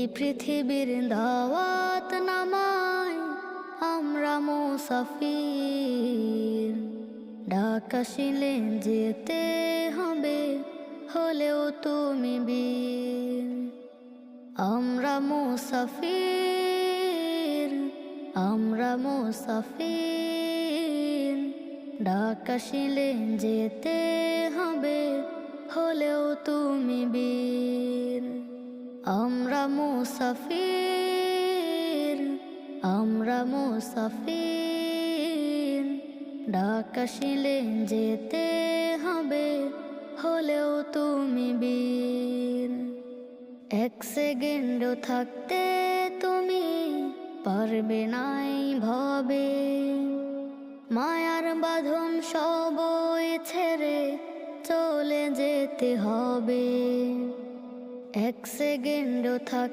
এই পৃথিবীর দাওয়াত নামায় আমরা মুসাফির। ডাক আসিলে যেতে হবে, হলেও তুমি বীর। আমরা মুসাফির, আমরা মুসাফির। ডাক আসিলে যেতে হবে, হলেও তুমি বীর। আমরা মুসাফির, আমরা মুসাফির। ডাক আসিলে যেতে হবে, হলেও তুমি বীর। এক সেকেন্ডও থাকতে তুমি পারবে নাই ভবে, মায়ার বাঁধন সবই ছেড়ে চলে যেতে হবে। এক সেকেন্ডও থাক